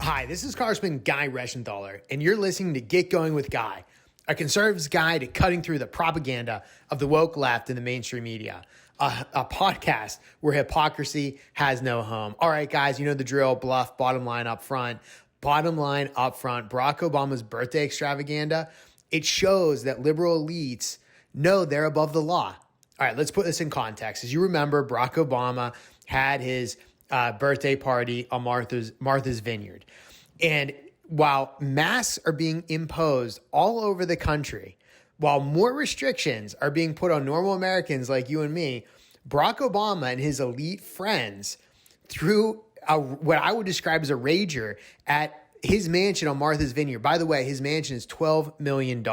Hi, this is Congressman Guy Reschenthaler, and you're listening to Get Going with Guy, a conservative's guide to cutting through the propaganda of the woke left in the mainstream media, a podcast where hypocrisy has no home. All right, guys, you know the drill, bluff, bottom line up front. Bottom line up front, Barack Obama's birthday extravaganza, it shows that liberal elites know they're above the law. All right, let's put this in context. As you remember, Barack Obama had his birthday party on Martha's Vineyard. And while masks are being imposed all over the country, while more restrictions are being put on normal Americans like you and me, Barack Obama and his elite friends threw what I would describe as a rager at his mansion on Martha's Vineyard. By the way, his mansion is $12 million.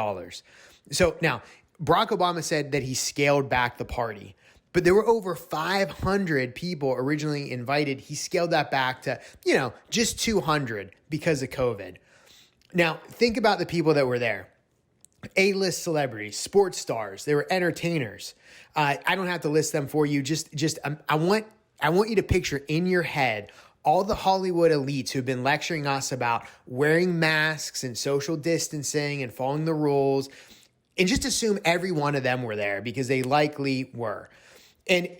So now, Barack Obama said that he scaled back the party. But there were over 500 people originally invited. He scaled that back to, just 200 because of COVID. Now, think about the people that were there. A-list celebrities, sports stars, they were entertainers. I don't have to list them for you. I want you to picture in your head all the Hollywood elites who've been lecturing us about wearing masks and social distancing and following the rules. And just assume every one of them were there because they likely were. And,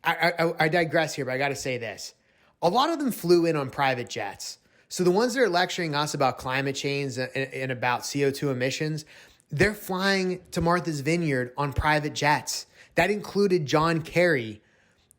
I digress here, but I got to say this. A lot of them flew in on private jets. So the ones that are lecturing us about climate change and about CO2 emissions, they're flying to Martha's Vineyard on private jets. That included John Kerry,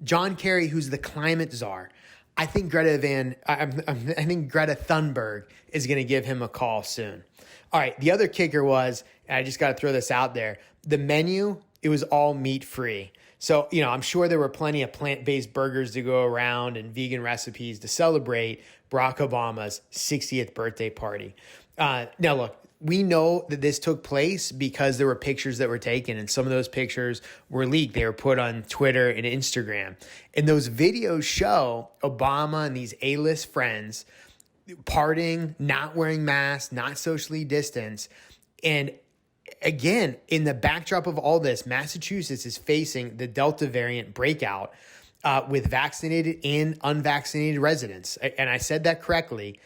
who's the climate czar. I think Greta Thunberg is going to give him a call soon. All right, the other kicker was, and I just got to throw this out there, the menu, it was all meat-free. So, I'm sure there were plenty of plant-based burgers to go around and vegan recipes to celebrate Barack Obama's 60th birthday party. Now, look, we know that this took place because there were pictures that were taken, and some of those pictures were leaked. They were put on Twitter and Instagram. And those videos show Obama and these A-list friends partying, not wearing masks, not socially distanced. And again, in the backdrop of all this, Massachusetts is facing the Delta variant breakout with vaccinated and unvaccinated residents. And I said that correctly.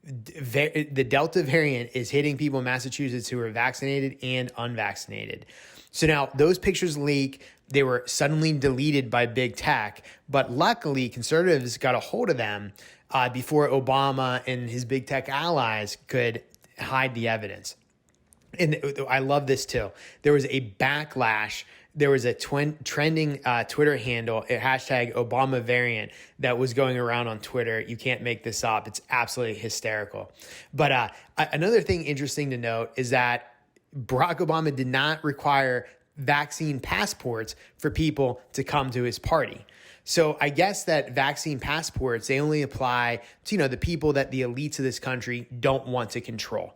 The Delta variant is hitting people in Massachusetts who are vaccinated and unvaccinated. So now those pictures leak. They were suddenly deleted by big tech, but luckily conservatives got a hold of them before Obama and his big tech allies could hide the evidence. And I love this too. There was a backlash. There was a trending Twitter handle, hashtag Obama variant, that was going around on Twitter. You can't make this up. It's absolutely hysterical. But another thing interesting to note is that Barack Obama did not require vaccine passports for people to come to his party. So I guess that vaccine passports, they only apply to, the people that the elites of this country don't want to control.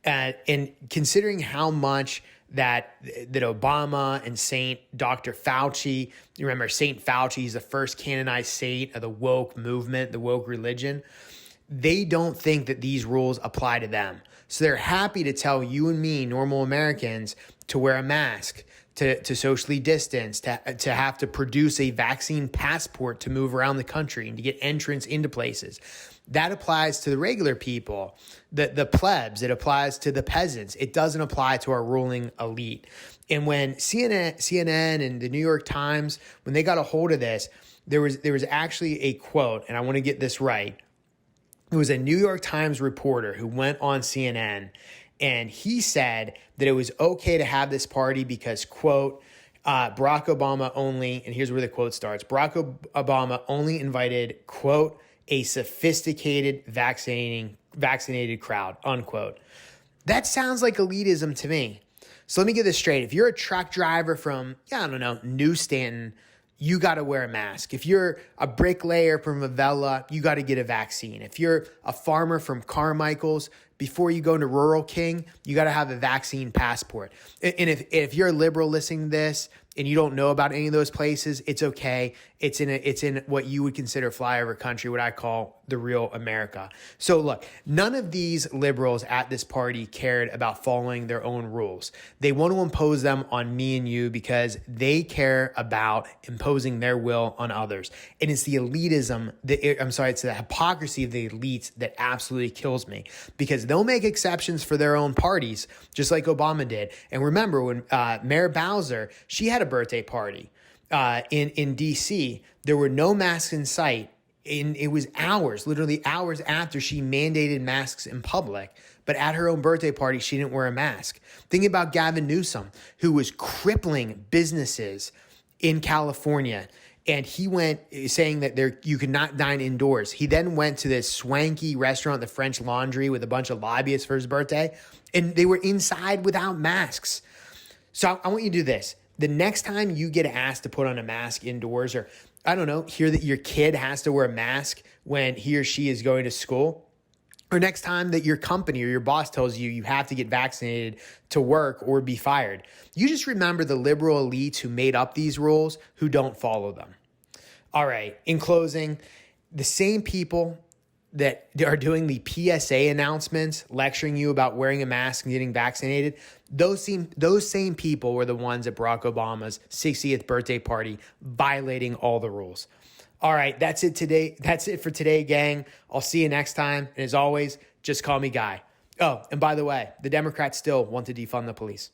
And considering how much that Obama and Saint Dr. Fauci, you remember Saint Fauci, he's the first canonized saint of the woke movement, the woke religion. They don't think that these rules apply to them. So they're happy to tell you and me, normal Americans, to wear a mask, to socially distance, to have to produce a vaccine passport to move around the country and to get entrance into places. That applies to the regular people, the plebs. It applies to the peasants. It doesn't apply to our ruling elite. And when CNN and the New York Times, when they got a hold of this, there was actually a quote, and I want to get this right. It was a New York Times reporter who went on CNN, and he said that it was okay to have this party because, quote, Barack Obama only, and here's where the quote starts, Barack Obama only invited, quote, a sophisticated vaccinated crowd, unquote. That sounds like elitism to me. So let me get this straight. If you're a truck driver from, New Stanton, you got to wear a mask. If you're a bricklayer from Avella, you got to get a vaccine. If you're a farmer from Carmichael's, before you go into Rural King, you got to have a vaccine passport. And if you're a liberal listening to this, and you don't know about any of those places, it's okay. It's in what you would consider flyover country, what I call the real America. So look, none of these liberals at this party cared about following their own rules. They want to impose them on me and you because they care about imposing their will on others. And it's the elitism, it's the hypocrisy of the elites that absolutely kills me, because they'll make exceptions for their own parties, just like Obama did. And remember when Mayor Bowser, she had a birthday party in DC, there were no masks in sight. And it was literally hours after she mandated masks in public. But at her own birthday party, she didn't wear a mask. Think about Gavin Newsom, who was crippling businesses in California. And he went saying that you could not dine indoors. He then went to this swanky restaurant, the French Laundry, with a bunch of lobbyists for his birthday. And they were inside without masks. So I want you to do this. The next time you get asked to put on a mask indoors, or I don't know, hear that your kid has to wear a mask when he or she is going to school, or next time that your company or your boss tells you you have to get vaccinated to work or be fired, you just remember the liberal elites who made up these rules who don't follow them. All right, in closing, the same people that are doing the PSA announcements, lecturing you about wearing a mask and getting vaccinated, those same people were the ones at Barack Obama's 60th birthday party violating all the rules. All right, that's it today. That's it for today, gang. I'll see you next time. And as always, just call me Guy. Oh, and by the way, the Democrats still want to defund the police.